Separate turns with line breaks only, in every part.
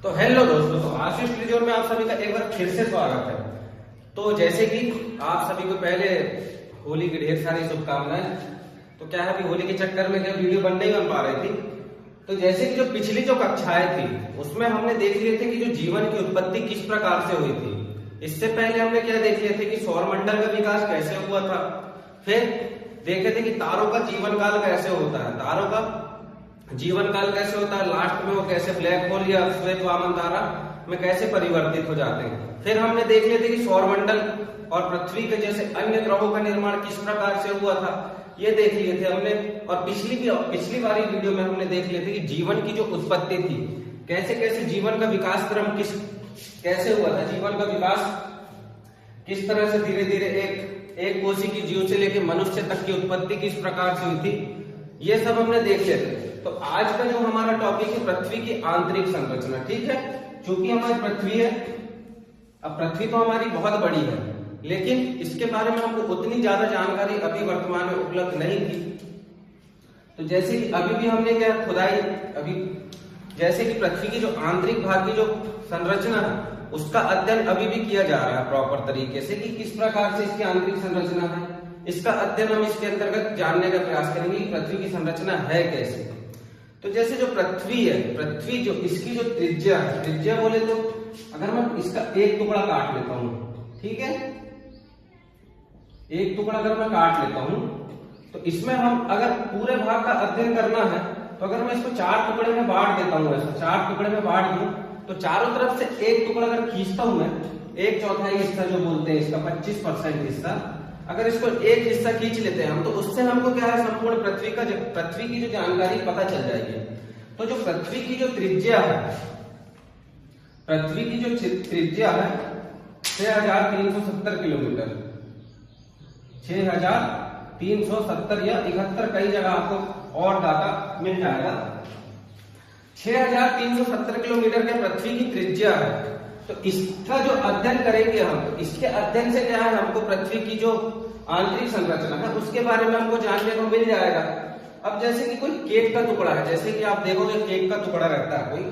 तो हेलो दोस्तों, तो आशीष वीडियो में आप सभी का एक बार फिर से स्वागत है। तो जैसे कि आप सभी को पहले होली की ढेर सारी शुभकामनाएं। तो क्या है, अभी होली के चक्कर में क्या वीडियो बन नहीं बन पा रही थी। तो जैसे कि जो पिछली जो कक्षाएं थी उसमें हमने देख लिए थे कि जो जीवन की उत्पत्ति किस प्रकार से हुई थी। इससे पहले हमने क्या देख लिए थे कि सौरमंडल का विकास कैसे हुआ था। फिर देखे थे कि तारों का जीवन काल कैसे होता है, तारों का जीवन काल कैसे होता है, लास्ट में वो कैसे ब्लैक होल या श्वेत वामन तारा में कैसे परिवर्तित हो जाते हैं। फिर हमने देख लिए थे कि सौरमंडल और पृथ्वी के जैसे अन्य ग्रहों का निर्माण किस प्रकार से हुआ था, ये देख लिए थे हमने। और पिछली वाली वीडियो में हमने देख लिए थे कि जीवन की जो उत्पत्ति थी, कैसे कैसे जीवन का विकास क्रम कैसे हुआ था, जीवन का विकास किस तरह से धीरे धीरे एक कोशिकीय जीव से लेकर मनुष्य तक की उत्पत्ति किस प्रकार से हुई थी, ये सब हमने देख लिए थे। तो आज का जो हमारा टॉपिक है पृथ्वी की आंतरिक संरचना, ठीक है। क्योंकि हमारी पृथ्वी है, अब पृथ्वी तो हमारी बहुत बड़ी है, लेकिन इसके बारे में हमको उतनी ज्यादा जानकारी अभी वर्तमान में उपलब्ध नहीं थी। तो जैसे कि अभी भी हमने क्या खुदाई, अभी जैसे कि पृथ्वी की जो आंतरिक भाग की जो संरचना है उसका अध्ययन अभी भी किया जा रहा है प्रॉपर तरीके से कि किस प्रकार से इसकी आंतरिक संरचना है। इसका अध्ययन हम इसके अंतर्गत जानने का प्रयास करेंगे कि पृथ्वी की संरचना है कैसे। तो जैसे जो पृथ्वी है, पृथ्वी जो इसकी जो त्रिज्या है, त्रिज्या बोले तो अगर मैं इसका एक टुकड़ा काट लेता हूं, ठीक है, एक टुकड़ा अगर मैं काट लेता हूं तो इसमें हम अगर पूरे भाग का अध्ययन करना है तो अगर मैं इसको 4 टुकड़े में बांट देता हूं, ऐसा 4 टुकड़े में बांट दूं तो चारों तरफ से एक टुकड़ा अगर खींचता हूं मैं, 1/4 हिस्सा जो बोलते हैं इसका 25% हिस्सा, अगर इसको एक हिस्सा खींच लेते हैं हम तो उससे हमको क्या है संपूर्ण पृथ्वी की जो जानकारी पता चल जाएगी। तो जो पृथ्वी की जो त्रिज्या है, पृथ्वी की जो त्रिज्या है 6370 किलोमीटर, 6370 या 71 कई जगह आपको और डाटा मिल जाएगा। 6370 किलोमीटर के पृथ्वी की त्रिज्या है। तो इसका जो अध्ययन करेंगे हम, तो इसके अध्ययन से क्या है हमको पृथ्वी की जो आंतरिक संरचना है उसके बारे में हमको जानने को मिल जाएगा। अब जैसे कि कोई केक का टुकड़ा है, जैसे कि आप देखोगे केक का टुकड़ा रहता है कोई,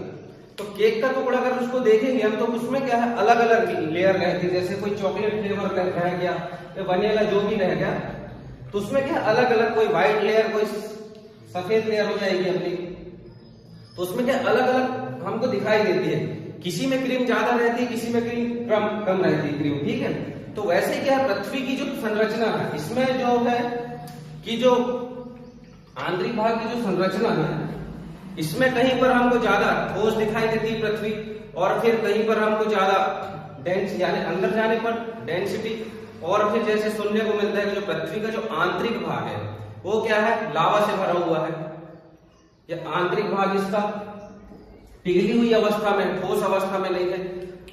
तो केक का टुकड़ा अगर उसको देखेंगे हम तो उसमें क्या है अलग अलग लेयर रहती है। जैसे कोई चॉकलेट फ्लेवर रह गया या वनीला जो भी रह गया, तो उसमें क्या अलग अलग, कोई व्हाइट लेयर, कोई सफेद लेयर हो जाएगी अपनी। तो उसमें क्या अलग अलग हमको दिखाई देती है, किसी में क्रीम ज्यादा रहती है, किसी में क्रीम कम रहती है क्रीम, ठीक है। तो वैसे क्या है पृथ्वी की जो संरचना है इसमें जो है कि जो आंतरिक भाग की जो संरचना है इसमें कहीं पर हमको ज्यादा ठोस दिखाई देती है पृथ्वी, और फिर कहीं पर हमको ज्यादा डेंस यानी अंदर जाने पर डेंसिटी, और फिर जैसे सुनने को मिलता है कि जो पृथ्वी का जो आंतरिक भाग है वो क्या है लावा से भरा हुआ है, या आंतरिक भाग इसका पिघली हुई अवस्था में, ठोस अवस्था में नहीं है,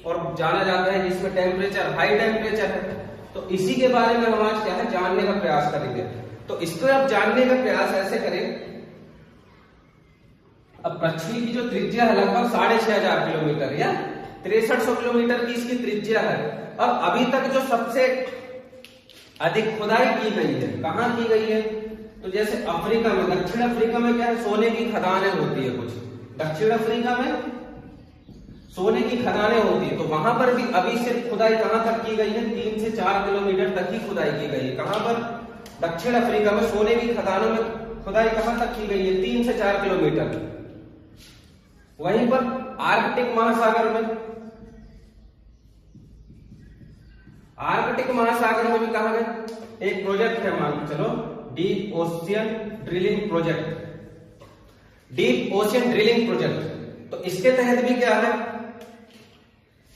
और जाना जाता है जिसमें टेम्परेचर हाई टेम्परेचर है। तो इसी के बारे में हम आज क्या है जानने का प्रयास करेंगे। तो इसको अब जानने का प्रयास ऐसे करें, अब पृथ्वी की जो त्रिज्या है लगभग 6500 किलोमीटर या 6300 किलोमीटर की इसकी त्रिज्या है। अब अभी तक जो सबसे अधिक खुदाई की गई है कहां की गई है, तो जैसे अफ्रीका में, दक्षिण अफ्रीका में क्या है सोने की खदानें होती है कुछ, दक्षिण अफ्रीका में सोने की खदानें होती है। तो वहां पर भी अभी सिर्फ खुदाई कहां तक की गई है, 3 से 4 किलोमीटर तक ही खुदाई की गई है। कहां पर, दक्षिण अफ्रीका में सोने की खदानों में खुदाई कहां तक की गई है, 3 से 4 किलोमीटर। वहीं पर आर्कटिक महासागर में, आर्कटिक महासागर में भी कहा गया एक प्रोजेक्ट है, मान के चलो deep ocean drilling project, deep ocean drilling project. तो इसके तहत भी क्या है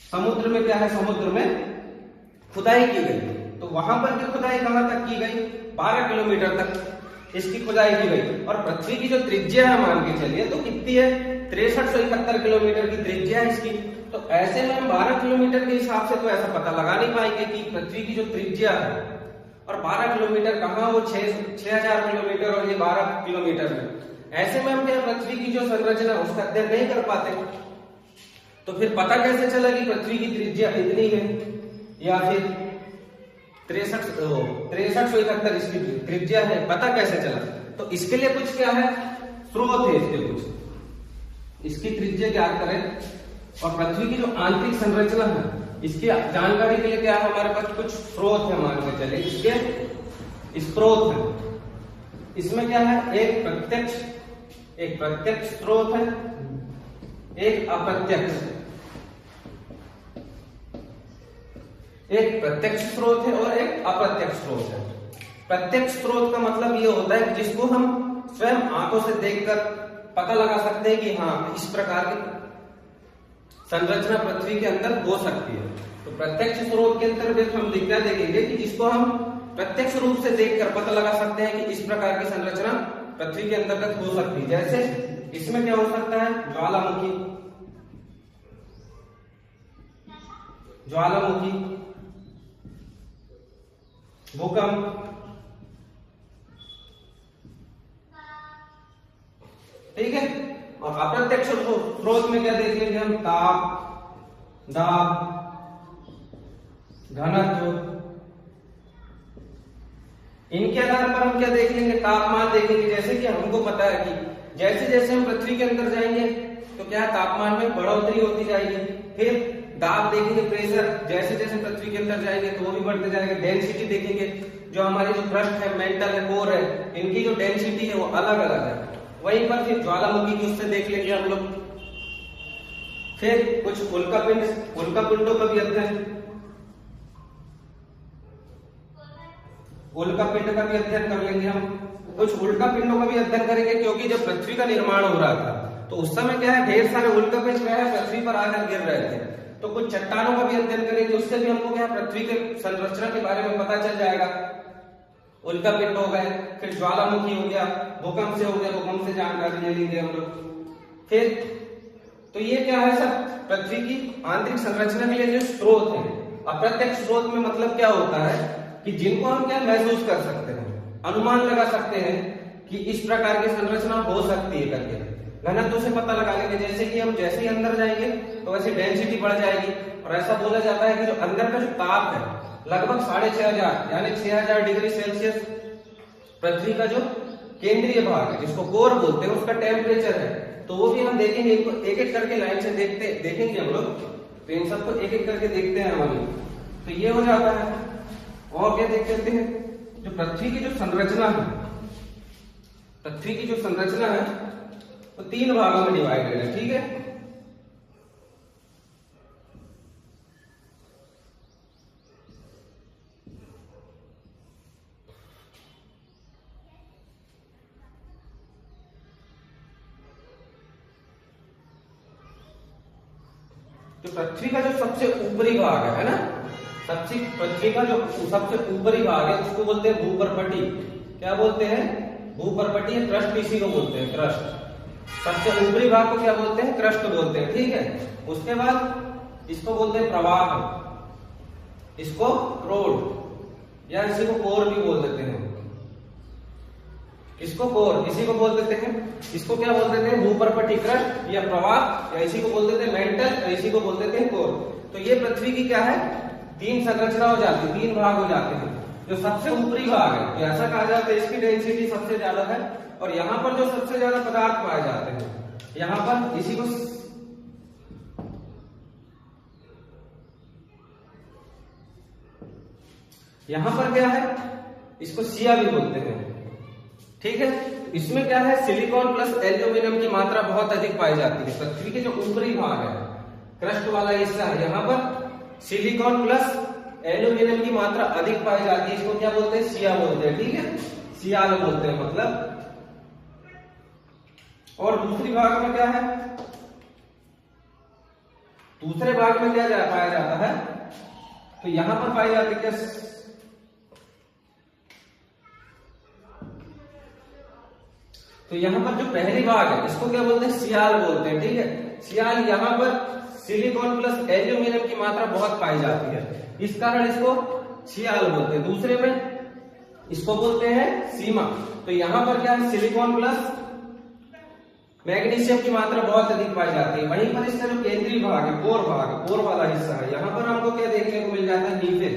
समुद्र में, क्या है समुद्र में खुदाई की गई। तो वहां पर भी खुदाई कहां तक की गई, 12 किलोमीटर तक इसकी खुदाई की गई। और पृथ्वी की जो त्रिज्या है मान के चलिए तो कितनी है, 6371 किलोमीटर की त्रिज्या है इसकी। तो ऐसे में हम 12 किलोमीटर के हिसाब से तो ऐसा पता लगा नहीं पाएंगे कि पृथ्वी की जो त्रिज्या है और 12 किलोमीटर कहां, वो 6000 किलोमीटर और ये 12 किलोमीटर में। ऐसे में हम क्या पृथ्वी की जो संरचना उसका अध्ययन नहीं कर पाते। तो फिर पता कैसे चला कि पृथ्वी की त्रिज्या इतनी है, या फिर 6371 इसकी त्रिज्या है, पता कैसे चला। तो इसके लिए कुछ क्या है स्रोत है, इसके कुछ इसकी त्रिज्या ज्ञात करें और पृथ्वी की जो आंतरिक संरचना है इसकी जानकारी के लिए क्या है हमारे पास कुछ स्रोत है, मान के चले इसके स्रोत है। इसमें क्या है, एक प्रत्यक्ष स्रोत है, एक अप्रत्यक्ष। एक प्रत्यक्ष स्रोत है और एक अप्रत्यक्ष स्रोत है। प्रत्यक्ष स्रोत का मतलब ये होता है कि जिसको हम स्वयं आंखों से देखकर पता लगा सकते हैं कि हाँ इस प्रकार की संरचना पृथ्वी के अंदर हो सकती है। तो प्रत्यक्ष स्रोत के अंतर्गत हम क्या देखेंगे कि जिसको हम प्रत्यक्ष रूप से देखकर पता लगा सकते हैं कि इस प्रकार की संरचना पृथ्वी के अंतर्गत हो सकती है। जैसे इसमें क्या हो सकता है, ज्वालामुखी, भूकंप, ठीक है। और अप्रत्यक्ष स्रोत में क्या देखेंगे हम, ताप, दाब, घनत्व। इनके आधार पर हम क्या देख लेंगे, तापमान देखेंगे। जैसे कि हमको पता है कि जैसे जैसे हम पृथ्वी के अंदर जाएंगे तो क्या तापमान में बढ़ोतरी होती जाएगी। फिर दाब देखेंगे, प्रेशर, जैसे जैसे पृथ्वी के अंदर जाएंगे तो वो भी बढ़ते जाएंगे। डेंसिटी देखेंगे, जो हमारी जो क्रस्ट है, मेंटल है, कोर है, इनकी जो डेंसिटी है वो अलग अलग है। वहीं पर फिर ज्वालामुखी की उससे देख लेंगे हम लोग। फिर कुछ उल्कापिंडों का भी अध्ययन, उल्कापिंड का भी अध्ययन कर लेंगे हम। कुछ उल्कापिंडों का भी अध्ययन करेंगे, क्योंकि जब पृथ्वी का निर्माण हो रहा था तो उस समय क्या है, ढेर सारे उल्कापिंड जो है पृथ्वी पर आकर गिर रहे थे। तो कुछ चट्टानों का भी अध्ययन करेंगे, उससे भी हमको क्या पृथ्वी के संरचना के बारे में पता चल जाएगा। उल्कापिंड हो गए, फिर ज्वालामुखी हो गया, भूकंप से हो गया, भूकंप से जानकारी ले लेंगे हम लोग। फिर तो ये क्या है सब पृथ्वी की आंतरिक संरचना के लिए जो स्रोत है। अप्रत्यक्ष स्रोत में मतलब क्या होता है कि जिनको हम क्या महसूस कर सकते हैं, अनुमान लगा सकते हैं कि इस प्रकार की संरचना हो सकती है करके। घनत्व से पता लगा लेंगे, जैसे कि हम जैसे ही अंदर जाएंगे तो वैसे डेंसिटी बढ़ जाएगी। और ऐसा बोला जाता है कि जो अंदर का जो ताप है लगभग 6500 यानी 6000 डिग्री सेल्सियस पृथ्वी का जो केंद्रीय भाग है, जिसको कोर बोलते हैं, उसका टेम्परेचर है। तो वो भी हम देखेंगे, इनको एक एक करके लाइन से देखेंगे हम लोग। तो इन सबको एक एक करके देखते हैं हम लोग। तो ये हो जाता है। और क्या देख सकते हैं, जो पृथ्वी की जो संरचना है, पृथ्वी की जो संरचना है वो 3 भागों में डिवाइडेड है, ठीक है। तो पृथ्वी का जो सबसे ऊपरी भाग है ना, पृथ्वी का जो सबसे ऊपरी भाग है उसको बोलते हैं भूपर्पटी। क्या बोलते हैं, भूपर्पटी है, क्रस्ट इसी को बोलते हैं, क्रस्ट। सबसे ऊपरी भाग को क्या बोलते हैं, क्रस्ट बोलते हैं, ठीक है। उसके बाद इसको बोलते हैं प्रवाह, इसको रोड या इसी को कोर भी बोल देते हैं। इसको कोर, इसी को बोल देते हैं। इसको क्या बोल देते हैं, भूपर्पटी, क्रस्ट या प्रवाह, या इसी को बोल देते हैं मेंटल, या इसी को बोल देते हैं कोर। तो ये पृथ्वी की क्या है, 3 संरचना हो जाती है, 3 भाग हो जाते हैं। जो सबसे ऊपरी भाग है ऐसा कहा जाता है, इसकी डेंसिटी सबसे ज्यादा है। और यहाँ पर जो सबसे ज्यादा पदार्थ पाए जाते हैं, यहाँ पर इसी को यहाँ पर क्या है, इसको सिया भी बोलते हैं, ठीक है। इसमें क्या है, सिलिकॉन प्लस एल्यूमिनियम की मात्रा बहुत अधिक पाई जाती है। पृथ्वी के जो ऊपरी भाग है, क्रस्ट वाला हिस्सा है, यहाँ पर सिलिकॉन प्लस एल्यूमिनियम की मात्रा अधिक पाई जाती है। इसको क्या बोलते हैं, सिया बोलते हैं, ठीक है, सियाल बोलते हैं मतलब। और दूसरी भाग में क्या है, दूसरे भाग में क्या पाया जाता है, तो यहां पर पाई जाती है क्या, तो यहां पर जो पहली भाग है इसको क्या बोलते हैं, सियाल बोलते हैं, ठीक है। सियाल, यहां पर सिलिकॉन प्लस एल्यूमिनियम की मात्रा बहुत पाई जाती है, इस कारण इसको सियाल बोलते हैं। दूसरे में इसको बोलते हैं सीमा। तो यहां पर क्या है, सिलिकॉन प्लस मैग्नीशियम की मात्रा बहुत अधिक पाई जाती है। वहीं पर इसका जो केंद्रीय भाग है, कोर भाग, कोर वाला हिस्सा है, यहां पर हमको क्या देखने को मिल जाता है, निकेल,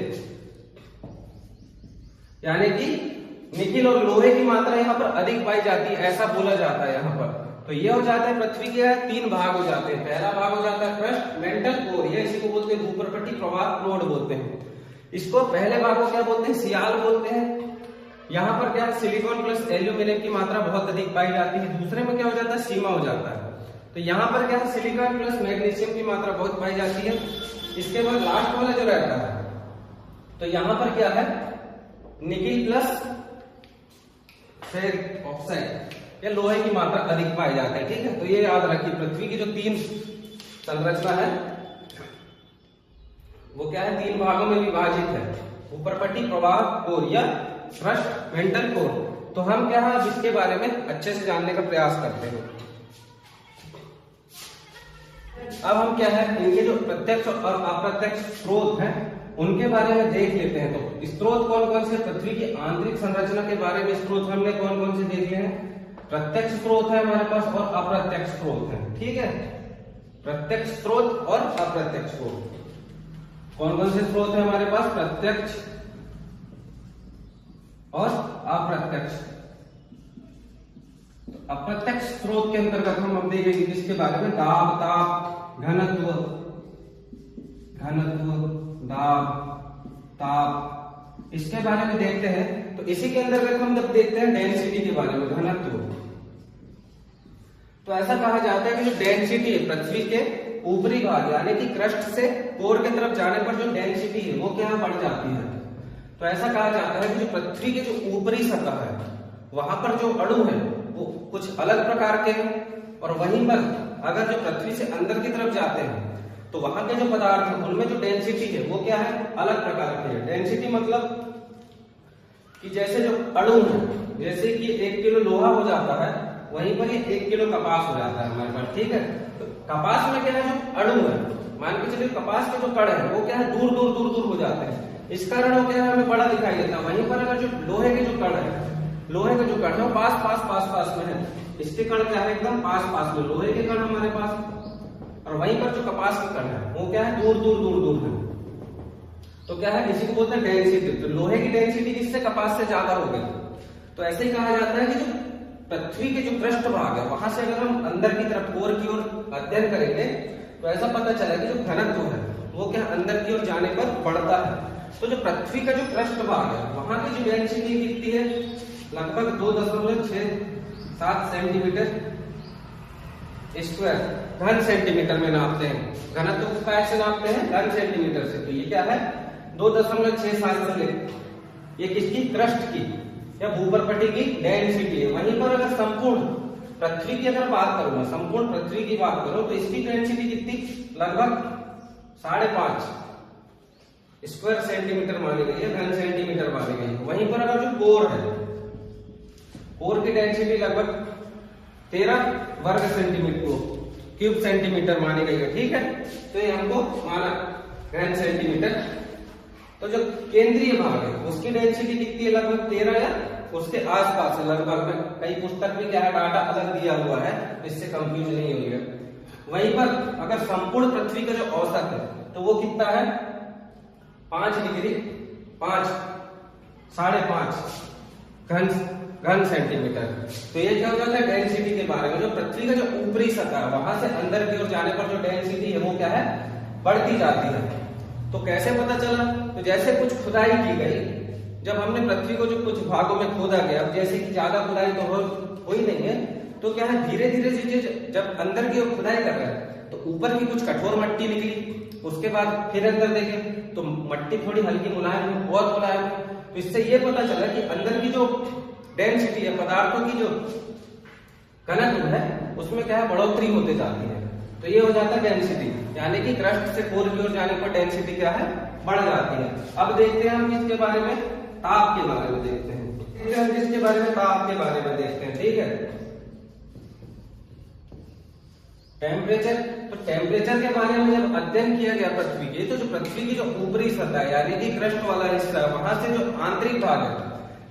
यानी कि निकेल और लोहे की मात्रा यहाँ पर अधिक पाई जाती है, ऐसा बोला जाता है यहाँ पर। तो ये हो जाता है पृथ्वी के 3 भाग हो जाते हैं। पहला भाग हो जाता है क्रस्ट, मेंटल, कोर, ये इसी को बोलते हैं भूपर्कटी प्रवाह नोड बोलते हैं। इसको पहले भाग को क्या बोलते हैं, सियाल बोलते हैं। यहाँ पर क्या सिलिकॉन प्लस एल्यूमिनियम की मात्रा बहुत अधिक पाई जाती है। दूसरे में क्या हो जाता है, सीमा हो जाता है। तो यहाँ पर क्या है, सिलिकॉन प्लस मैग्नीशियम की मात्रा बहुत पाई जाती है। इसके बाद लास्ट वाला जो रहता है, तो यहाँ पर क्या है, निकिल प्लस फेरिक ऑक्साइड या लोहे की मात्रा अधिक पाई जाती है। ठीक है, तो ये याद रखिए पृथ्वी की जो 3 संरचना है वो क्या है, 3 भागों में विभाजित है, ऊपरपट्टी, प्रवाह कोर या क्रस्ट, मेंटल, कोर। तो हम क्या है अब इसके बारे में अच्छे से जानने का प्रयास करते हैं। अब हम क्या है, इनके जो प्रत्यक्ष और अप्रत्यक्ष स्रोत हैं उनके बारे में देख लेते हैं। तो स्रोत कौन कौन से, पृथ्वी की आंतरिक संरचना के बारे में स्रोत हमने कौन कौन से देख लिए हैं। प्रत्यक्ष स्रोत है हमारे पास और अप्रत्यक्ष स्रोत है। ठीक है, प्रत्यक्ष स्रोत और अप्रत्यक्ष स्रोत। कौन कौन से स्रोत है हमारे पास, प्रत्यक्ष और अप्रत्यक्ष। अप्रत्यक्ष स्रोत के अंतर्गत हम देखेंगे किसके बारे में, दाब, ताप, घनत्व, दाब, ताप, इसके बारे में देखते हैं। तो इसी के अंतर्गत हम जब देखते हैं डेंसिटी के बारे में, घनत्व, तो ऐसा कहा जाता है कि जो डेंसिटी है पृथ्वी के ऊपरी भाग यानी कि क्रस्ट से कोर की तरफ जाने पर जो डेंसिटी है वो क्या बढ़ जाती है। तो ऐसा कहा जाता है कि जो पृथ्वी के जो ऊपरी सतह है वहां पर जो अणु है वो कुछ अलग प्रकार के हैं, और वहीं पर अगर जो पृथ्वी से अंदर की तरफ जाते हैं तो वहां के जो पदार्थ है उनमें जो डेंसिटी है वो क्या है, अलग प्रकार की है। डेंसिटी मतलब कि जैसे जो अणु है, जैसे कि 1 किलो लोहा हो जाता है वहीं पर ये 1 किलो कपास हो जाता है हमारे पास। ठीक है, तो कपास में क्या है, जो अणु है, मान के चलिए कपास के जो कण है वो क्या है, दूर दूर दूर दूर हो जाते हैं। इस कारण वो क्या है, हमें बड़ा दिखाई देता है। वहीं पर अगर जो लोहे के जो कण है, लोहे के जो कण है वो पास पास पास पास में है। इसके कण क्या है, एकदम पास पास में लोहे के कण हमारे पास, और वहीं पर जो कपास के कण है वो क्या है, दूर दूर दूर दूर है। तो क्या है, इसी को बोलते हैं डेंसिटी। तो लोहे की डेंसिटी किससे, कपास से ज्यादा हो गई। तो ऐसे ही कहा जाता है कि जो पृथ्वी के जो पृष्ठ भाग है वहां से अगर हम अंदर की तरफ कोर की ओर अध्ययन करेंगे तो ऐसा पता चला कि जो घनत्व है वो क्या अंदर की ओर जाने पर बढ़ता है। तो जो पृथ्वी का जो पृष्ठ भाग है वहां की जो डेंसिटी कितनी है, लगभग 2.67 सेंटीमीटर स्क्वायर घन सेंटीमीटर में नापते हैं। घनत्व को कैसे नापते हैं, घन सेंटीमीटर से। तो ये क्या है, 2.67 से लेकर ये किसकी, क्रस्ट की या भूपर्कटी की डेंसिटी है। वहीं पर अगर संपूर्ण पृथ्वी की अगर बात करूं, संपूर्ण पृथ्वी की बात करूं तो इसकी डेंसिटी कितनी, लगभग 5.5 स्क्वायर सेंटीमीटर मानी गई है, घन सेंटीमीटर मानी गई है। वहीं पर अगर जो कोर है, कोर की डेंसिटी लगभग 13 वर्ग सेंटीमीटर क्यूब सेंटीमीटर मानी गई है। ठीक है, तो ये हमको माना घन सेंटीमीटर। तो जो केंद्रीय भाग है उसकी डेंसिटी कितनी है, लगभग 13 या उसके आसपास है लगभग। में कई पुस्तक में क्या है, डाटा अलग दिया हुआ है, इससे कंफ्यूज नहीं होइए। वहीं पर अगर संपूर्ण पृथ्वी का जो औसत है तो वो कितना है, 5 डिग्री 5.5 घन सेंटीमीटर। तो ये क्या हो जाता है, डेंसिटी के बारे में। जो पृथ्वी का जो ऊपरी सतह है वहां से अंदर की ओर जाने पर जो डेंसिटी है वो क्या है, बढ़ती जाती है। तो कैसे पता चला, तो जैसे कुछ खुदाई की गई, जब हमने पृथ्वी को जो कुछ भागों में खोदा गया, जैसे कि ज्यादा खुदाई तो हो ही नहीं है, तो क्या है धीरे धीरे चीजें जब अंदर की ओर खुदाई कर रहे हैं तो ऊपर की कुछ कठोर मट्टी निकली, उसके बाद फिर अंदर देखे तो मट्टी थोड़ी हल्की मुलायम है, बहुत मुलायम है। तो इससे ये पता चला कि अंदर की जो डेंसिटी है, पदार्थों की जो घनत्व है उसमें क्या है, बढ़ोतरी होते जाती है। तो ये हो जाता है डेंसिटी, यानी कि क्रस्ट से कोर की ओर जाने पर डेंसिटी क्या है, बढ़ जाती है। अब देखते हैं हम किसके बारे में, ताप के बारे में देखते हैं। किसके बारे में, ताप के बारे में देखते हैं। ठीक है, टेम्परेचर। तो टेम्परेचर के बारे में जब अध्ययन किया गया पृथ्वी के, तो जो पृथ्वी की जो ऊपरी सतह है यानी कि क्रस्ट वाला हिस्सा है वहां से जो आंतरिक भाग है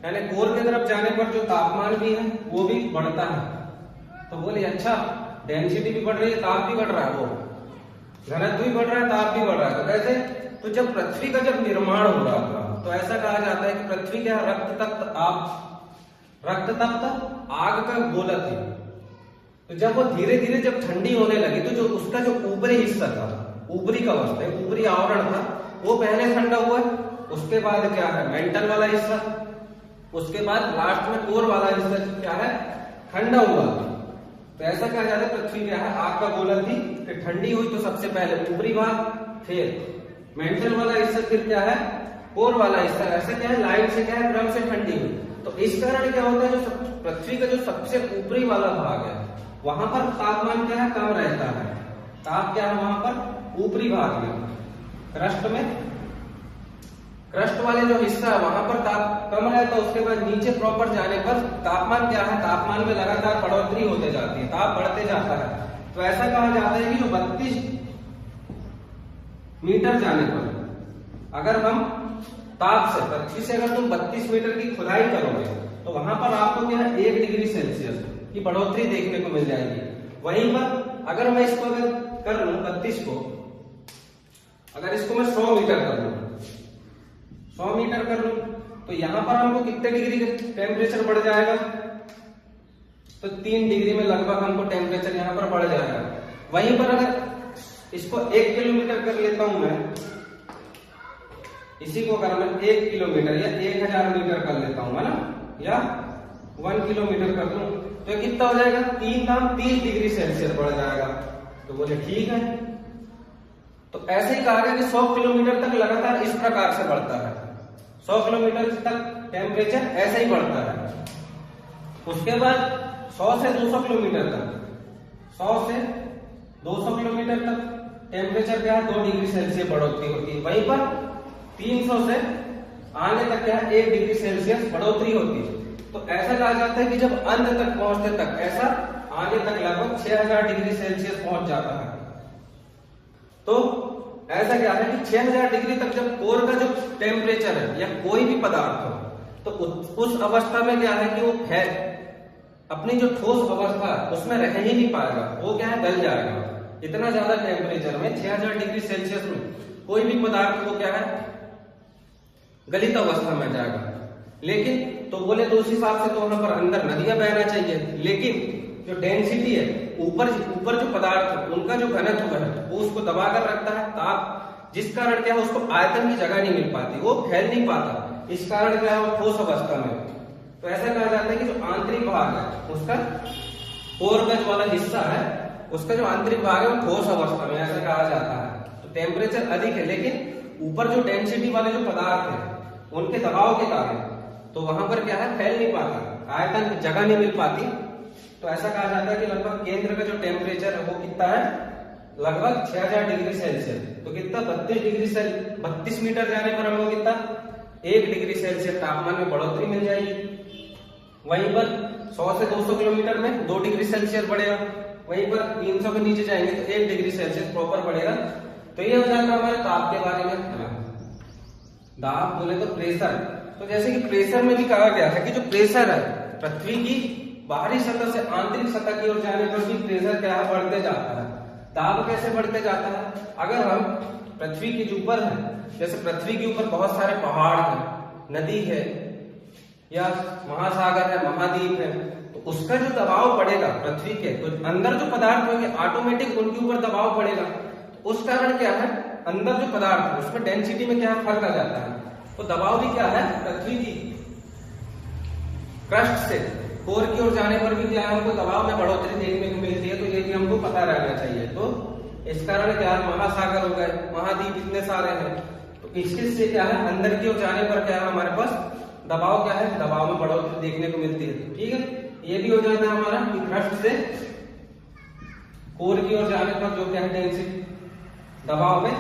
यानी कोर की तरफ जाने पर जो तापमान भी है वो भी बढ़ता है। तो बोले अच्छा, डेंसिटी भी बढ़ रही है, ताप भी बढ़ रहा है, वो घनत्व भी बढ़ रहा है, ताप भी बढ़ रहा है। तो कैसे, तो जब पृथ्वी का जब निर्माण हो रहा था तो ऐसा कहा जाता है कि पृथ्वी क्या रक्त तप्त आग का गोला थी। तो जब वो धीरे धीरे जब ठंडी होने लगी तो जो उसका जो ऊपरी हिस्सा था, ऊपरी कवच है, ऊपरी आवरण था, वो पहले ठंडा हुआ। उसके बाद क्या है, मेंटल वाला हिस्सा, उसके बाद लास्ट में कोर वाला हिस्सा क्या है, ठंडा हुआ। तो ऐसा कहा जाता है पृथ्वी क्या है, आग का गोला थी, फिर ठंडी हुई तो सबसे पहले ऊपरी भाग, फिर मेंटल वाला हिस्सा, फिर क्या है कोर वाला हिस्सा। ऐसा क्या है, लाइन से क्या है, क्रम से ठंडी हुई। तो इस कारण क्या होता है, जो पृथ्वी का जो सबसे ऊपरी वाला भाग है वहां पर तापमान क्या है, कम रहता है। ताप क्या है वहां पर ऊपरी भाग में, क्रस्ट में, क्रस्ट वाले जो हिस्सा है वहां पर ताप कम रहता है। उसके बाद नीचे प्रॉपर जाने पर तापमान क्या है, तापमान में लगातार बढ़ोतरी होते जाती है, ताप बढ़ते जाता है। तो ऐसा कहा जाता है कि जो 32 मीटर जाने पर अगर हम ताप से, पृथ्वी से अगर तुम 32 मीटर की खुदाई करोगे तो वहां पर आपको क्या है 1 डिग्री सेल्सियस की बढ़ोतरी देखने को मिल जाएगी। वहीं पर अगर मैं इसको अगर कर लूं 32 को, अगर इसको मैं 100 मीटर कर लूं, 100 मीटर कर लूं तो यहां पर हमको कितने डिग्री टेम्परेचर बढ़ जाएगा, तो 3 डिग्री में लगभग हमको टेम्परेचर यहां पर बढ़ जाएगा। वहीं पर अगर इसको 1 किलोमीटर कर लेता हूं मैं, इसी को अगर मैं 1 किलोमीटर या 1000 मीटर कर लेता हूं, है ना, या 1 किलोमीटर कर लूं तो कितना हो जाएगा, 30 डिग्री सेल्सियस बढ़ जाएगा। तो बोले ठीक है। तो ऐसे ही कहा गया कि 100 किलोमीटर तक लगातार इस प्रकार से बढ़ता है, 100 किलोमीटर तक टेम्परेचर ऐसे ही बढ़ता है। उसके बाद 100 से 200 किलोमीटर तक, 100 से 200 किलोमीटर तक टेम्परेचर क्या है, 2 डिग्री सेल्सियस बढ़ोतरी होती है। वहीं पर 300 से आगे तक क्या है, 1 डिग्री सेल्सियस बढ़ोतरी होती है। तो ऐसा कहा जाता है कि जब अंत तक पहुंचते तक ऐसा आगे तक लगभग 6000 डिग्री सेल्सियस पहुंच जाता है। तो ऐसा क्या है कि 6000 डिग्री तक जब कोर का जो टेम्परेचर है या कोई भी पदार्थ हो, तो उस अवस्था में क्या है कि वो अपनी जो ठोस अवस्था है उसमें रह ही नहीं पाएगा, वो क्या है गल जाएगा। इतना ज्यादा टेम्परेचर में 6000 डिग्री सेल्सियस में कोई भी पदार्थ को क्या है गलित अवस्था में जाएगा। लेकिन तो बोले तो उस हिसाब से तो वहां पर अंदर नदियां बहना चाहिए, लेकिन जो डेंसिटी है, ऊपर जो पदार्थ है उनका जो घनत्व है वो उसको दबा कर रखता है, ताप, जिस कारण क्या है उसको आयतन की जगह नहीं मिल पाती, वो फैल नहीं पाता। इस कारण क्या है वो ठोस अवस्था में। तो ऐसा कहा जाता है कि जो आंतरिक भाग है उसका, कोर का वाला हिस्सा है उसका जो आंतरिक भाग है वो ठोस अवस्था में, ऐसा कहा जाता है। तो टेम्परेचर अधिक है, लेकिन ऊपर जो डेंसिटी वाले जो पदार्थ है उनके दबाव के कारण तो वहां पर क्या है फैल नहीं पाता, आयतन की जगह नहीं मिल पाती। तो ऐसा कहा जाता है कि लगभग केंद्र का जो टेम्परेचर है वो कितना है, लगभग 6000 डिग्री सेल्सियस। तो कितना 32 मीटर जाने पर हमको कितना 1 डिग्री सेल्सियस तापमान में बढ़ोतरी मिल जाएगी। वहीं पर 100 से 200 किलोमीटर में 2 डिग्री सेल्सियस बढ़ेगा। वहीं पर 300 के नीचे जाएंगे तो 1 डिग्री सेल्सियस प्रॉपर बढ़ेगा। तो ये हो जाता है हमारे ताप के बारे में। दाब बोले तो प्रेशर, तो जैसे कि प्रेशर में भी कहा गया है कि जो प्रेशर है पृथ्वी की बाहरी सतह से आंतरिक सतह की ओर जाने पर भी प्रेशर क्या है बढ़ते जाता है। दाब कैसे बढ़ते जाता है, अगर हम पृथ्वी के ऊपर है, जैसे पृथ्वी के ऊपर बहुत सारे पहाड़ है, नदी है या महासागर है, महाद्वीप है, तो उसका जो दबाव पड़ेगा पृथ्वी के, तो अंदर जो पदार्थ होंगे ऑटोमेटिक उनके ऊपर दबाव पड़ेगा। तो उस कारण क्या है अंदर जो पदार्थ है उसमें डेंसिटी में क्या फर्क आ जाता है। तो दबाव भी क्या है पृथ्वी की क्रस्ट से कोर की ओर जाने पर भी क्या है हमको दबाव में बढ़ोतरी देखने को मिलती है। तो ये भी हमको पता रहना चाहिए। तो इस कारण क्या है महासागर हो गए, महाद्वीप इतने सारे हैं, तो इसके से क्या है अंदर की ओर जाने पर क्या है हमारे पास दबाव क्या है, दबाव में बढ़ोतरी देखने को मिलती है। ठीक है, ये भी हो जाता है हमारा कि क्रस्ट से कोर की ओर जाने पर जो क्या है डेंसिटी दबाव में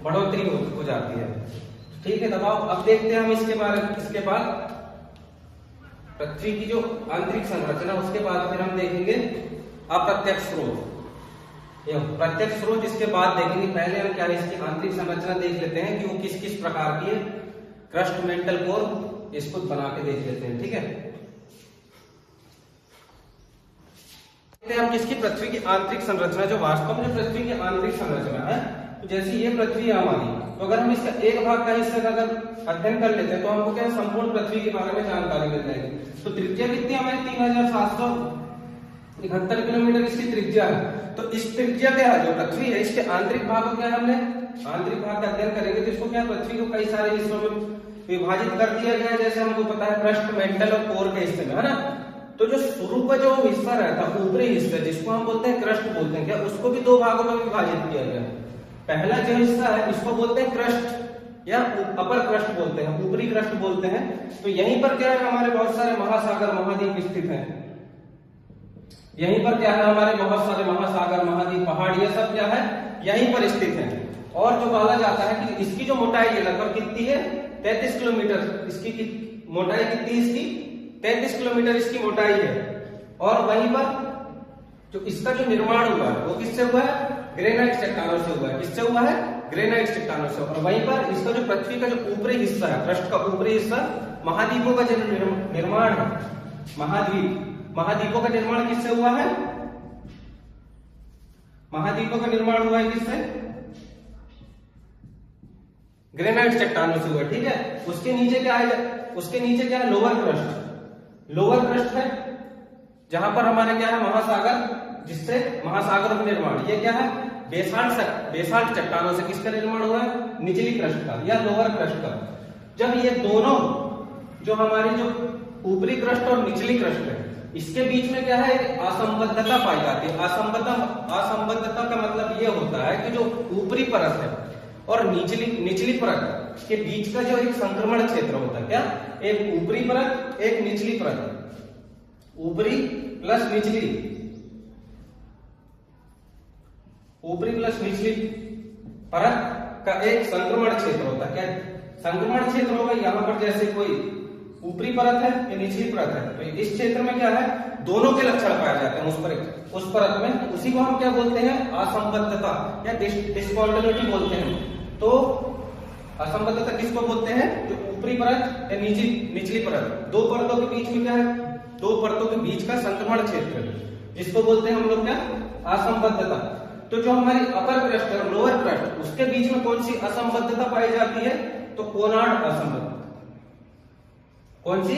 बढ़ोतरी हो जाती है। ठीक है, दबाव अब देखते हैं हम इसके बाद पृथ्वी की जो आंतरिक संरचना, उसके बाद फिर हम देखेंगे अप्रत्यक्ष स्रोत। प्रत्यक्ष स्रोत इसके बाद देखेंगे। पहले हम क्या है इसकी आंतरिक संरचना देख लेते हैं कि वो किस किस प्रकार की है। क्रस्ट, मेंटल, कोर, इसको बना के देख लेते हैं। ठीक है, हम किसकी पृथ्वी की आंतरिक संरचना, जो वास्तव में पृथ्वी की आंतरिक संरचना है, तो जैसे ये पृथ्वी है हमारी, तो अगर हम इसका एक भाग का हिस्सा अगर अध्ययन कर लेते हैं तो हमको क्या संपूर्ण पृथ्वी के बारे में जानकारी मिल जाएगी। तो त्रिज्या कितनी हमारी 3700 71 किलोमीटर इसकी त्रिज्या है। तो इस त्रिज्या क्या है, जो पृथ्वी है, इसके आंतरिक भाग को क्या है, हमने आंतरिक भाग का अध्ययन करेंगे तो इसको क्या, पृथ्वी को कई सारे हिस्सों में विभाजित कर दिया गया है। जैसे हमको पता है पृष्ठ, मेंटल और कोर के हिस्से में, है ना। तो जो शुरू का जो हिस्सा रहता है, ऊपरी हिस्सा, जिसको हम बोलते हैं क्रस्ट बोलते हैं, क्या उसको भी दो भागों में विभाजित किया गया है। पहला जो हिस्सा है इसको बोलते हैं क्रस्ट या अपर क्रस्ट बोलते हैं, ऊपरी क्रस्ट बोलते हैं। तो यहीं पर क्या है, हमारे बहुत सारे महासागर महाद्वीप स्थित हैं। यहीं पर क्या है, हमारे बहुत सारे महासागर महाद्वीप पहाड़ ये सब क्या है, यहीं पर स्थित है। और जो बोला जाता है कि इसकी जो मोटाई है लगभग कितनी है, 33 किलोमीटर। इसकी मोटाई कितनी, इसकी 33 किलोमीटर इसकी मोटाई है। और वहीं पर जो इसका जो निर्माण हुआ है वो किससे हुआ है, ग्रेनाइट चट्टानों से हुआ है। किससे हुआ है, ग्रेनाइट चट्टानों से। और वहीं पर इसका जो पृथ्वी का जो ऊपरी हिस्सा है, पृष्ठ का ऊपरी हिस्सा, महाद्वीपों का जो निर्माण है, महाद्वीपों का निर्माण किससे हुआ है, महाद्वीपों का निर्माण हुआ है किससे, ग्रेनाइट चट्टानों से हुआ। ठीक है। उसके नीचे क्या है, उसके नीचे क्या है, लोअर क्रस्ट। लोअर क्रस्ट है जहां पर हमारे क्या है, महासागर, जिससे महासागरों का निर्माण। ये क्या है, बेसाल्ट चट्टानों से किसका निर्माण हुआ है, निचली क्रस्ट का या लोअर क्रस्ट का। जब ये दोनों जो हमारी जो ऊपरी क्रस्ट और निचली क्रस्ट है, इसके बीच में क्या है, असंबद्धता पाई जाती है। असंबद्धता का मतलब ये होता है कि जो ऊपरी परत है और निचली परत के बीच का जो एक संक्रमण क्षेत्र होता है, क्या, एक ऊपरी परत एक निचली परत, ऊपरी प्लस निचली, ऊपरी प्लस निचली परत का एक संक्रमण क्षेत्र होता है। क्या संक्रमण क्षेत्र होगा, यहां पर जैसे कोई ऊपरी परत है या निचली परत है, तो इस क्षेत्र में क्या है, दोनों के लक्षण पाए जाते हैं उस परत में। उसी को हम क्या बोलते हैं, असंबद्धता या डिस्कॉन्टिन्यूटी बोलते हैं। तो असंबद्धता किसको बोलते हैं, जो ऊपरी परत या निचली परत, दो परतों के बीच में क्या है, दो परतों के बीच का संक्रमण क्षेत्र, जिसको बोलते हैं हम लोग क्या, असंबद्धता। तो जो हमारी अपर क्रस्ट और लोअर क्रस्ट, उसके बीच में कौन सी असंबद्धता पाई जाती है, तो कोनार्ड असंबद्धता। कौन सी,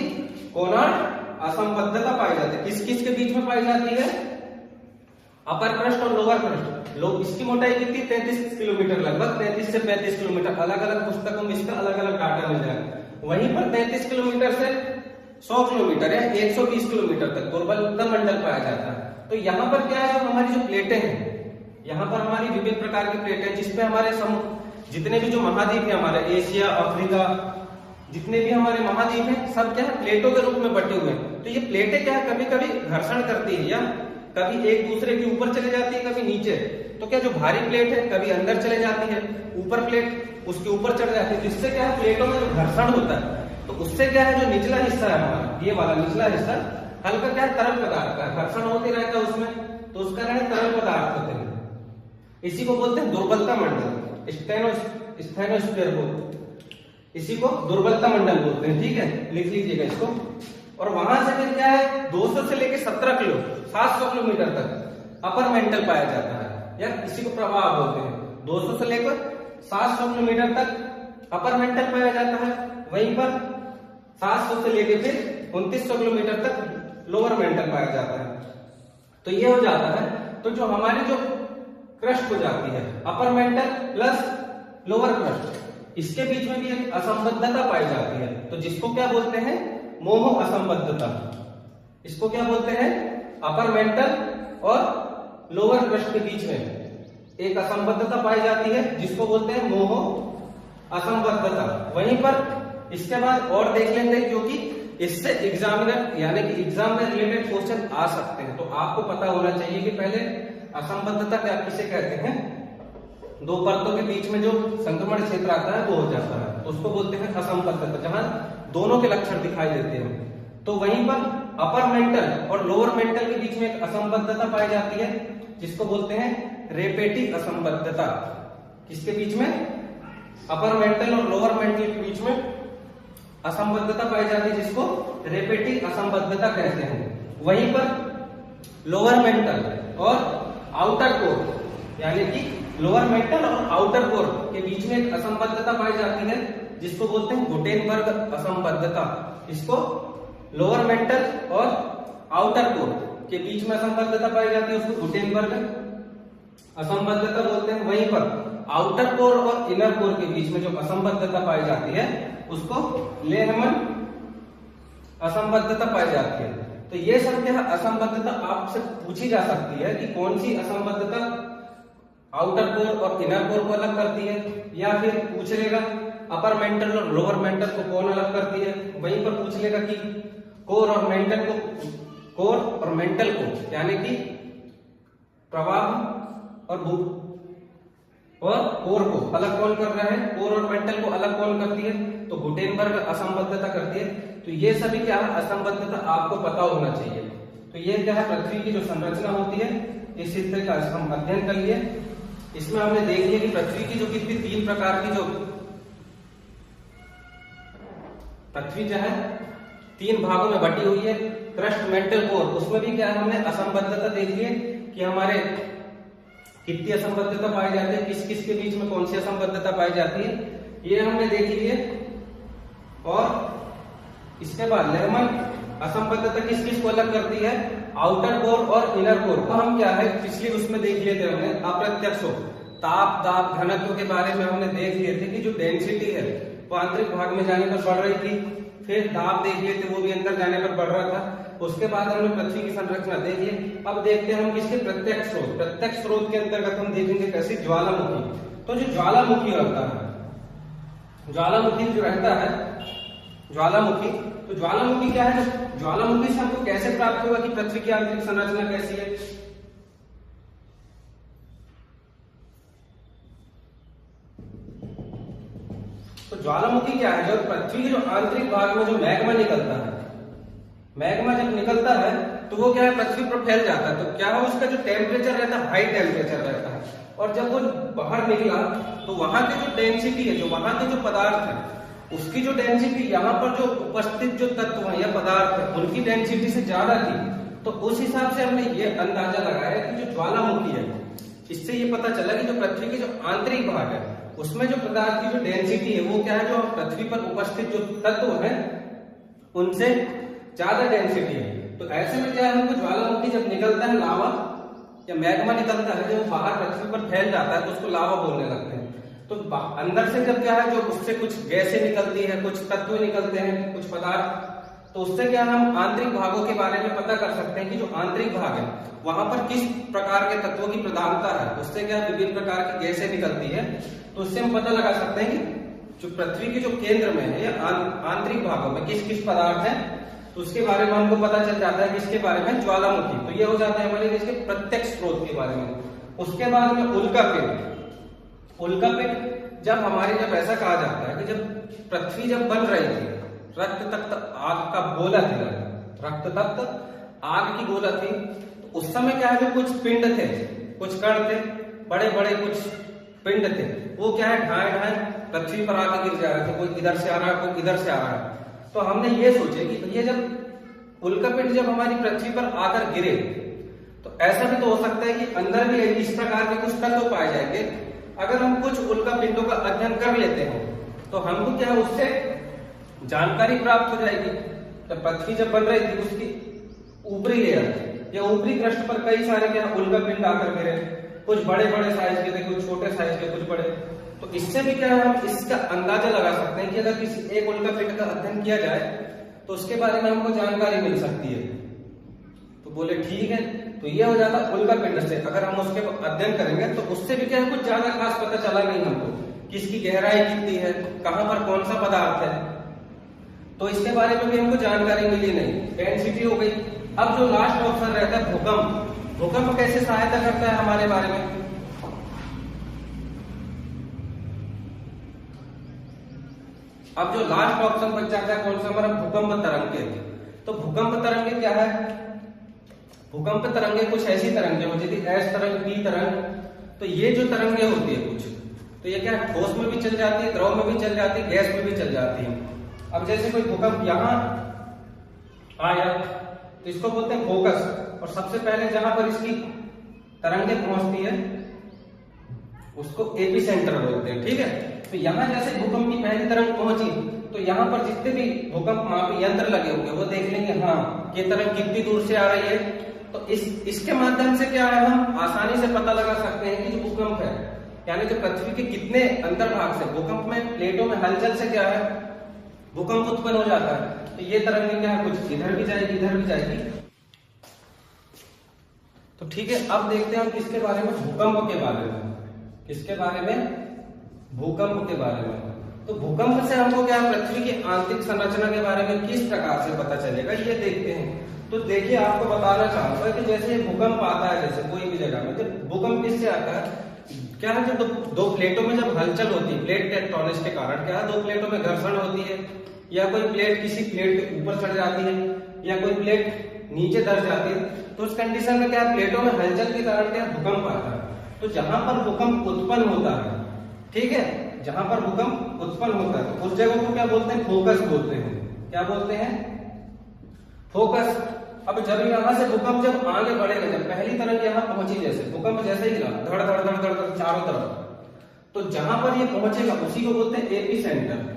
कोनार्ड असंबद्धता पाई जाती है। किस किस के बीच में पाई जाती है, अपर क्रस्ट और लोअर क्रस्ट। इसकी मोटाई कितनी, 33 किलोमीटर, लगभग 33 से 35 किलोमीटर। अलग अलग पुस्तकों में इसका अलग अलग डाटा मिल जाएगा। वहीं पर 33 किलोमीटर से 100 किलोमीटर या 120 किलोमीटर तक दुर्बलता मंडल पाया जाता है। तो यहाँ पर क्या है, हमारी जो प्लेटें हैं, यहाँ पर हमारी विभिन्न प्रकार की प्लेटें, जिसपे हमारे जितने भी जो महाद्वीप है, हमारे एशिया, अफ्रीका, जितने भी हमारे महाद्वीप हैं, सब क्या है, प्लेटों के रूप में बटे हुए हैं। तो ये प्लेटें क्या है, कभी कभी घर्षण करती है या कभी एक दूसरे के ऊपर चले जाती है, कभी नीचे। तो क्या जो भारी प्लेट है कभी अंदर चले जाती है, ऊपर प्लेट उसके ऊपर चढ़ जाती है। तो इससे क्या है, प्लेटों में जो घर्षण होता है, तो उससे क्या है, जो निचला हिस्सा है हमारा, ये वाला निचला हिस्सा हल्का क्या है, तरल पदार्थ का घर्षण होते रहता है उसमें, तो उसका कारण तरल पदार्थ होते हैं। इसी को बोलते हैं दुर्बलता मंडल, स्टेनोस्फीयर बोलते, इसी को दुर्बलता मंडल बोलते हैं। ठीक है, लिख लीजिएगा इसको। और वहां से फिर क्या है, 200 से लेकर 700 किलोमीटर तक अपर मेंटल पाया जाता है, या इसी को प्रवाह बोलते हैं। 200 से लेकर 700 किलोमीटर तक अपर मेंटल पाया जाता है। वहीं पर 700 से लेकर फिर 2900 किलोमीटर तक लोअर मेंटल पाया जाता है। तो ये हो जाता है। तो जो हमारी जो क्रस्ट हो जाती है, upper mantle plus lower crust, इसके बीच में भी एक असंबद्धता पाई जाती है। तो जिसको क्या बोलते हैं, मोहो असंबद्धता। इसको क्या बोलते हैं, अपर मेंटल और लोअर क्रस्ट के बीच में एक असंबद्धता पाई जाती है, जिसको बोलते हैं मोहो असंबद्धता। वहीं पर इसके बाद और देख लेंगे, क्योंकि इससे एग्जामिनर यानी कि एग्जाम में रिलेटेड क्वेश्चन आ सकते हैं। तो आपको पता होना चाहिए कि पहले असंबद्धता क्या किसे कहते हैं, दो परतों के बीच में जो संक्रमण क्षेत्र आता है वो हो जाता है, तो उसको बोलते हैं असंबद्धता, जहां दोनों के लक्षण दिखाई देते हैं। तो वहीं पर अपर मेंटल और लोअर मेंटल के बीच में एक असंबद्धता पाई जाती है, जिसको बोलते हैं रेपेटिव असंबद्धता। किसके बीच में, अपर मेंटल और लोअर मेंटल के बीच में असंबद्धता पाई जाती है, जिसको रेपेटिव असंबद्धता कहते हैं। वहीं पर लोअर मेंटल और आउटर कोर, यानी कि लोअर मेंटल और आउटर कोर के बीच में एक असंबद्धता पाई जाती है, जिसको बोलते हैं गुटेनबर्ग असंबद्धता। इसको लोअर मेंटल और आउटर कोर के बीच में असंबद्धता पाई जाती है उसको गुटेनबर्ग असंबद्धता बोलते हैं। वहीं पर आउटर कोर और इनर कोर के बीच में जो असंबद्धता पाई जाती है उसको लेहमन असंबद्धता पाई जाती है। तो ये सब क्या है, असंबद्धता आपसे पूछी जा सकती है कि कौन सी असंबद्धता आउटर कोर और इनर कोर को अलग करती है, या फिर पूछ लेगा अपर मेंटल और लोअर मेंटल को कौन अलग करती है। वहीं पर पूछ लेगा कि कोर और मेंटल को यानी कि प्रवाह और कोर को अलग कौन कर रहा है, कोर और मेंटल को अलग कौन करती है, तो गुटेनबर्ग असंबद्धता करती है। तो ये सभी क्या है, असंबद्धता आपको पता होना चाहिए। तो ये क्या है, पृथ्वी की जो संरचना होती है इस चित्र का हम अध्ययन कर लिए। इसमें हमने देख लिया कि पृथ्वी की जो कितनी 3 प्रकार की जो पृथ्वी जो है 3 भागों में बटी हुई है, क्रस्ट मेंटल कोर, उसमें भी क्या है हमने असंबद्धता देख ली है कि हमारे कितनी असंबद्धता पाई जाती है, किस किस के बीच में कौन सी असंबद्धता पाई जाती है, ये हमने देख लिए। और इसके बाद लेहमन असंबद्धता किस किस को अलग करती है, आउटर कोर और इनर कोर को। हम क्या है पिछली उसमें देख लिए थे हमने अप्रत्यक्ष ताप दाब घनत्व के बारे में हमने देख लिए थे कि जो डेंसिटी है वो आंतरिक भाग में जाने पर बढ़ रही थी, फिर दाब देख लिए थे वो भी अंदर जाने पर बढ़ रहा था। उसके बाद हमने पृथ्वी की संरचना देख ली। अब देखते हैं हम किसके प्रत्यक्ष स्रोत। प्रत्यक्ष स्रोत के अंतर्गत हम देखेंगे कैसे ज्वालामुखी। तो जो ज्वालामुखी रहता है, ज्वालामुखी जो रहता है ज्वालामुखी, तो ज्वालामुखी क्या है, ज्वालामुखी से हमको कैसे प्राप्त होगा कि पृथ्वी की आंतरिक संरचना कैसी है। तो ज्वालामुखी क्या है, जब पृथ्वी के जो आंतरिक भाग में जो मैग्मा निकलता है, मैग्मा जब निकलता है तो वो क्या है पृथ्वी पर फैल जाता है। तो क्या है उसका जो टेम्परेचर रहता है हाई टेम्परेचर रहता है, और जब वो बाहर निकला तो वहां की जो डेंसिटी है, जो वहां के जो पदार्थ है उसकी जो डेंसिटी यहाँ पर जो उपस्थित जो तत्व है या पदार्थ है उनकी डेंसिटी से ज्यादा थी। तो उस हिसाब से हमने ये अंदाजा लगाया कि जो ज्वालामुखी है, इससे ये पता चला कि जो पृथ्वी के जो आंतरिक भाग है उसमें जो पदार्थ की जो डेंसिटी है वो क्या है, जो पृथ्वी पर उपस्थित जो तत्व है उनसे ज्यादा डेंसिटी है। तो ऐसे में क्या है, हमको ज्वालामुखी जब निकलता है लावा या मैग्मा निकलता है, जब बाहर पृथ्वी पर फैल जाता है तो उसको लावा बोलने लगते हैं। तो अंदर से जब क्या है जो उससे कुछ गैसें निकलती है, कुछ तत्व निकलते हैं, कुछ पदार्थ, तो उससे क्या हम आंतरिक भागों के बारे में पता कर सकते हैं कि जो आंतरिक भाग है वहां पर किस प्रकार के तत्वों की प्रधानता है। उससे क्या विभिन्न प्रकार की गैसें निकलती है, तो उससे हम पता लगा सकते हैं कि जो पृथ्वी के जो केंद्र में है या आंतरिक भागों में किस किस पदार्थ है, तो उसके बारे में हमको पता चल जाता है। किसके बारे में, ज्वालामुखी। तो ये हो जाता है हमारे इसके प्रत्यक्ष स्रोत के बारे में। उसके बाद में उल्कापिंड। उल्कापिंड जब ऐसा कहा जाता है कि जब पृथ्वी जब बन रही थी, रक्त तप्त आग का गोला था, रक्त तप्त आग की गोला थी, तो उस समय क्या है जो कुछ पिंड थे, कुछ कण थे, बड़े बड़े कुछ पिंड थे, वो क्या है ढाए ढाए पृथ्वी पर आके गिर जा रहे थे, कोई इधर से आ रहा है कोई इधर से आ रहा है। तो हमने ये सोचे कि ये जब उल्कापिंड जब हमारी पृथ्वी पर आकर गिरे तो ऐसा भी तो हो सकता है कि अंदर भी इस प्रकार के कुछ तत्व पाए जाएंगे। अगर हम कुछ उल्कापिंडों का अध्ययन कर लेते हैं तो हमको क्या है उससे जानकारी प्राप्त हो जाएगी। तो पृथ्वी जब बन रही थी उसकी ऊपरी लेयर या ऊपरी क्रस्ट पर कई सारे क्या उल्कापिंड आकर गिरे, कुछ बड़े बड़े साइज के थे, कुछ छोटे साइज के, कुछ बड़े। तो इससे भी क्या है हम इसका अंदाजा लगा सकते हैं कि अगर किसी एक उल्कापिंड का अध्ययन किया जाए तो उसके बारे में हमको जानकारी मिल सकती है। तो बोले ठीक है, तो ये हो जाता उल्कापिंड से। अगर हम उसके अध्ययन करेंगे तो उससे भी क्या है कुछ ज्यादा खास पता चला नहीं हमको कि इसकी गहराई कितनी है, कहां पर कौन सा पदार्थ है, तो इसके बारे में भी हमको जानकारी मिली नहीं। डेंसिटी हो गई। अब जो लास्ट ऑप्शन रहता है भूकंप। भूकंप कैसे सहायता करता है हमारे बारे में, अब जो लास्ट ऑप्शन बच जाता है कौन सा हमारा, भूकंप तरंगे। तो भूकंप तरंगे क्या है, भूकंप तरंगे कुछ ऐसी तरंगे हो जैसे एस तरंग, पी तरंग। तो ये जो तरंगे होती है कुछ, तो ये क्या है ठोस में भी चल जाती है, द्रव में भी चल जाती है, गैस में भी चल जाती है। अब जैसे कोई भूकंप यहाँ आया तो इसको बोलते हैं फोकस, और सबसे पहले जहां पर इसकी तरंगे पहुंचती है उसको एपिसेंटर बोलते हैं, ठीक है। तो यहाँ जैसे भूकंप की पहली तरंग पहुंची तो यहाँ पर जितने भी भूकंप मापी यंत्र लगे होंगे वो देख लेंगे हाँ ये तरंग कितनी दूर से आ रही है, तो इसके माध्यम से क्या है, हम आसानी से पता लगा सकते हैं कि जो भूकंप है, यानी जो पृथ्वी के कितने अंतर्भाग से भूकंप में प्लेटों में हलचल से क्या है भूकंप उत्पन्न हो जाता है। तो ये तरंगें क्या है, कुछ इधर भी जाएगी इधर भी जाएगी। तो ठीक है, अब देखते हैं किसके बारे में, भूकंप के बारे में। किसके बारे में, भूकंप के बारे में। तो भूकंप से हमको क्या पृथ्वी की आंतरिक संरचना के बारे में किस प्रकार से पता चलेगा, ये देखते हैं। तो देखिए, आपको बताना चाहूंगा कि जैसे भूकंप आता है, जैसे कोई भी जगह में, जब भूकंप किससे आता है, क्या है, जब दो प्लेटों में जब हलचल होती है, प्लेट टेक्टोनिक्स के कारण क्या है, दो प्लेटों में घर्षण होती है, या कोई प्लेट किसी प्लेट के ऊपर चढ़ जाती है, या कोई प्लेट नीचे दब जाती है, तो उस कंडीशन में क्या है, प्लेटों में हलचल के कारण क्या भूकंप आता है। तो जहां पर भूकंप उत्पन्न होता है, ठीक है, जहां पर भूकंप उत्पन्न होता है, तो उस जगह को क्या बोलते हैं, फोकस बोलते हैं। क्या बोलते हैं, फोकस। अब जब यहां से भूकंप जब आगे बढ़ेगा, जब पहली तरंग यहां पहुंची, जैसे भूकंप जैसे ही धड़ धड़ धड़ धड़ धड़ चारों तरफ, तो जहां पर ये पहुंचेगा उसी को बोलते हैं एपी सेंटर।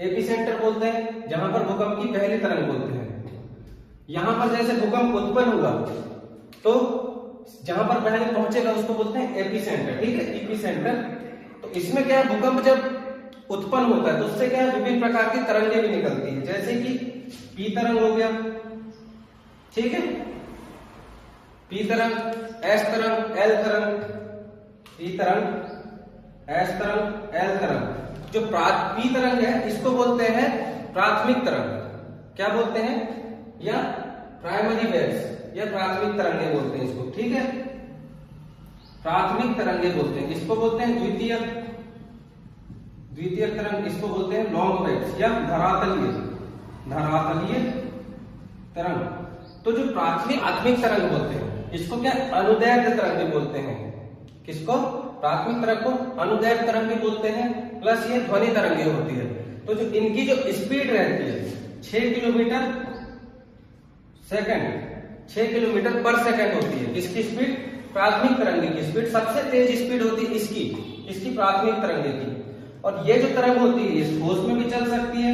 एपी सेंटर बोलते हैं जहां पर भूकंप की पहली तरंग बोलते हैं। यहां पर जैसे भूकंप उत्पन्न हुआ, तो जहां पर पहले पहुंचेगा उसको बोलते हैं एपी सेंटर, ठीक है, एपी सेंटर। तो इसमें क्या है, भूकंप जब उत्पन्न होता है तो उससे क्या है, विभिन्न प्रकार की तरंगें भी निकलती है, जैसे कि पी तरंग हो गया, ठीक है, पी तरंग, एस तरंग, एल तरंग, पी तरंग, एस तरंग, एल तरंग। जो पी तरंग है इसको बोलते हैं प्राथमिक तरंग। क्या बोलते हैं, या प्राइमरी वेव्स, या प्राथमिक तरंगे बोलते हैं इसको, ठीक है, प्राथमिक तरंगे बोलते हैं। इसको बोलते हैं द्वितीय तरंग, इसको बोलते हैं लॉन्ग वेव्स, या धरातलीय तरंग। तो जो प्राथमिक तरंग बोलते हैं इसको क्या अनुदैर्ध्य तरंग भी बोलते हैं। किसको, प्राथमिक तरंग को अनुदैर्ध्य तरंग भी बोलते हैं, प्लस ये ध्वनि तरंगे होती है। तो जो इनकी जो स्पीड रहती है 6 किलोमीटर सेकंड, 6 किलोमीटर पर सेकंड होती है। इसकी स्पीड, प्राथमिक तरंगे की स्पीड, सबसे तेज स्पीड होती है इसकी प्राथमिक तरंगे की। और ये जो तरंग होती है ये ठोस में भी चल सकती है,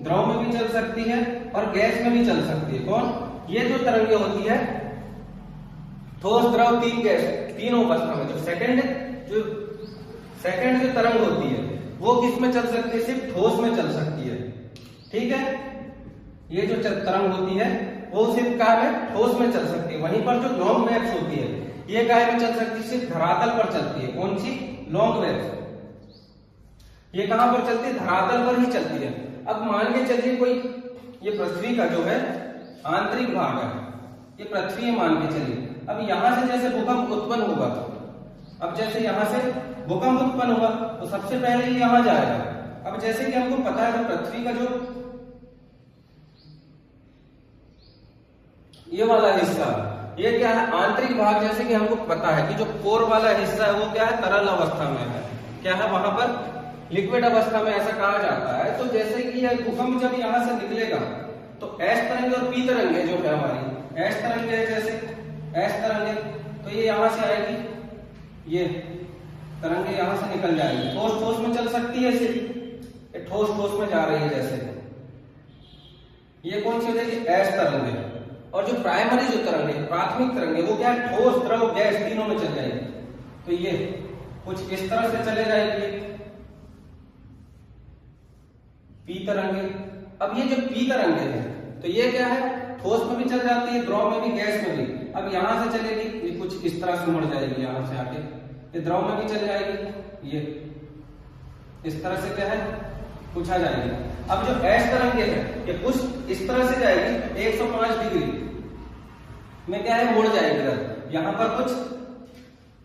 द्रव में भी चल सकती है, और गैस में भी चल सकती है। कौन, ये जो तरंगे होती है ठोस, द्रव, तीन गैस, तीनों अवस्था में। जो सेकंड जो तरंग होती है वो किस में चल सकती है, सिर्फ ठोस में चल सकती है, ठीक है। ये जो तरंग होती है वो सिर्फ काय में, ठोस में चल सकती है। वहीं पर जो लॉन्ग वेव्स होती है ये काय में चल सकती है, सिर्फ धरातल पर चलती है। कौन सी, लॉन्ग वेव्स, ये कहां पर चलती है, धरातल पर ही चलती है। अब मान के चलिए कोई, ये पृथ्वी का जो है आंतरिक भाग है, ये पृथ्वी है मान के चलिए। अब यहां से जैसे भूकंप उत्पन्न होगा, अब जैसे यहां से भूकंप उत्पन्न हुआ तो सबसे पहले ये यहां जाएगा। अब जैसे कि हमको पता है पृथ्वी का जो ये वाला हिस्सा, ये क्या है, आंतरिक भाग, जैसे कि हमको पता है कि जो कोर वाला हिस्सा है वो क्या है, तरल अवस्था में है, क्या है, वहां पर लिक्विड अवस्था में ऐसा कहा जाता है। तो जैसे कि यह भूकंप जब यहां से निकलेगा तो एस तरंगे और पी तरंगे जो है हमारी, एस तरंगे जैसे एस तरंगे, तो ये यहां से आएगी, ये तरंगे यहां से निकल जाएंगी, ठोस ठोस में चल सकती है, सिर्फ ये ठोस ठोस में जा रही है। जैसे ये कौन सी होती है, एस तरंगे। और जो प्राइमरी जो तरंगे, प्राथमिक तरंगे, वो क्या है, ठोस, द्रव, गैस तीनों में चल जाएगी। तो ये कुछ इस तरह से चले जाएगी पी तरंगे। अब ये जो पी तरंगे है तो ये क्या है, ठोस में भी चल जाती है, द्रव में भी, गैस में भी। अब यहां से चलेगी, ये कुछ इस तरह से मुड़ जाएगी, यहां से आके ये द्रव में भी चल जाएगी, ये इस तरह से क्या है, कुछ आ जाएगी। अब जो एस तरंगे है ये कुछ इस तरह से जाएगी 105 डिग्री में, क्या है, मुड़ जाएगी। यहां पर कुछ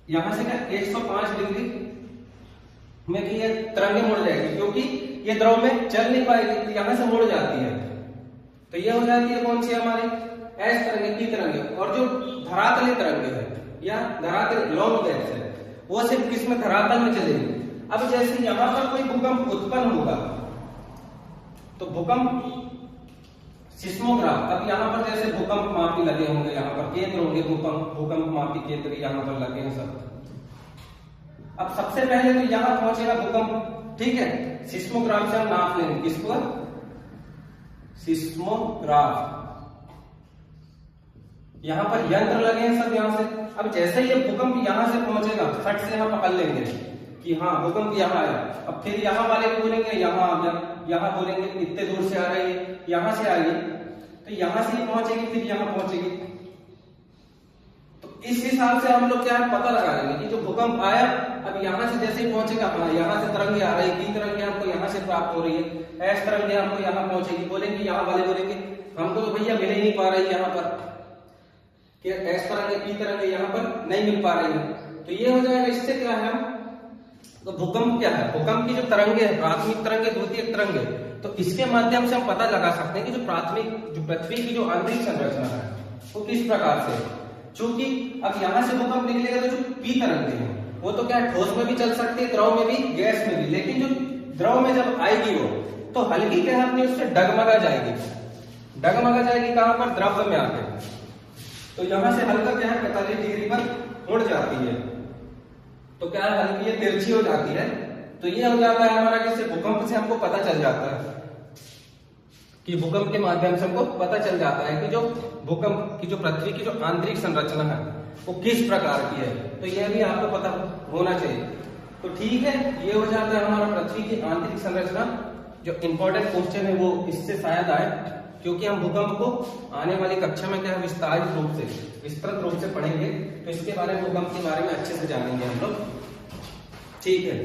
यहां से क्या 105 डिग्री में कि ये तरंगे मुड़ जाएगी, क्योंकि ये द्रव में चल नहीं पाएगी, तो यहां से मुड़ जाती है। तो ये हो जाती है कौन सी हमारी, एस तरंगे, पी तरंगे। और जो धरातलीय तरंगे है या धरातल लॉन्ग वेव्स है वो सिर्फ किसमें, धरातल में चलेगी। अब जैसे यहां पर कोई भूकंप उत्पन्न होगा तो भूकंप सिस्मोग्राफ, अब यहां पर जैसे भूकंप मापी लगे होंगे, यहां पर केंद्र होंगे, भूकंप मापी केंद्र यहां पर लगे हैं सब। अब सबसे पहले तो यहां पहुंचेगा भूकंप, ठीक है, सिस्मोग्राफ से हम नाप लेंगे, किसको, सिस्मोग्राफ। यहाँ पर यंत्र लगे हैं सब यहाँ से। अब जैसे ये भूकंप यहाँ से पहुंचेगा, फट से यहाँ पकड़ लेंगे कि हाँ भूकंप यहाँ आया। अब फिर यहाँ वाले बोलेंगे यहाँ आ गया, यहाँ बोलेंगे इतने दूर से आ रही है, यहाँ से आई, तो यहाँ से ही पहुंचेगी, फिर यहाँ पहुंचेगी। तो इस हिसाब से हम लोग क्या है पता लगा लेंगे कि जो भूकंप आया, अब यहाँ से जैसे ही पहुंचेगा, हाँ यहाँ से तरंगे आ रही, तीन तरंगे हमको यहाँ से प्राप्त हो रही है, ऐस तरंगे हमको यहाँ पहुंचेगी। बोलेंगे यहाँ वाले बोलेंगे हमको तो भैया मिल ही नहीं पा रही यहाँ पर, कि ऐस तरंगे पी तरंगे यहाँ पर नहीं मिल पा रही है। तो ये हो जाएगा। इससे क्या है, तो भूकंप क्या है, भूकंप की जो तरंगे है, प्राथमिक तरंगे, द्वितीयक तरंगे, तो इसके माध्यम से हम पता लगा सकते हैं कि जो प्राथमिक, जो पृथ्वी की जो आंतरिक संरचना है वो किस प्रकार से है। चूंकि अब यहाँ से भूकंप निकलेगा तो जो पी तरंगे हैं वो तो क्या है, ठोस में भी चल सकती है, द्रव में भी, गैस में भी, लेकिन जो द्रव में जब आएगी वो तो हल्की क्या है अपनी उससे डगमगा जाएगी। डगमगा जाएगी कहां पर, द्रव में आके। तो यहां से हल्का क्या है 45 डिग्री पर मुड़ जाती है, तो क्या है हल्की ये तिरछी हो जाती है। तो ये हो जाता है हमारा, किससे, भूकंप से हमको पता चल जाता है कि भूकंप के माध्यम से हमको पता चल जाता है कि जो भूकंप की जो पृथ्वी की जो आंतरिक संरचना है वो किस प्रकार की है। तो यह भी आपको पता होना चाहिए। तो ठीक है, ये हो जाता है हमारा पृथ्वी की आंतरिक संरचना। जो इंपॉर्टेंट क्वेश्चन है वो इससे शायद आए, क्योंकि हम भूकंप को आने वाली कक्षा में क्या है विस्तारित रूप से, विस्तृत रूप से पढ़ेंगे। तो इसके बारे में, भूकंप के बारे में अच्छे से जानेंगे हम लोग। ठीक है,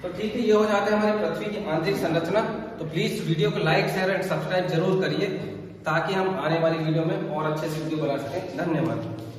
तो ठीक है, ये हो जाता है हमारी पृथ्वी की आंतरिक संरचना। तो प्लीज वीडियो को लाइक, शेयर एंड सब्सक्राइब जरूर करिए, ताकि हम आने वाली वीडियो में और अच्छे से वीडियो बना सकें। धन्यवाद।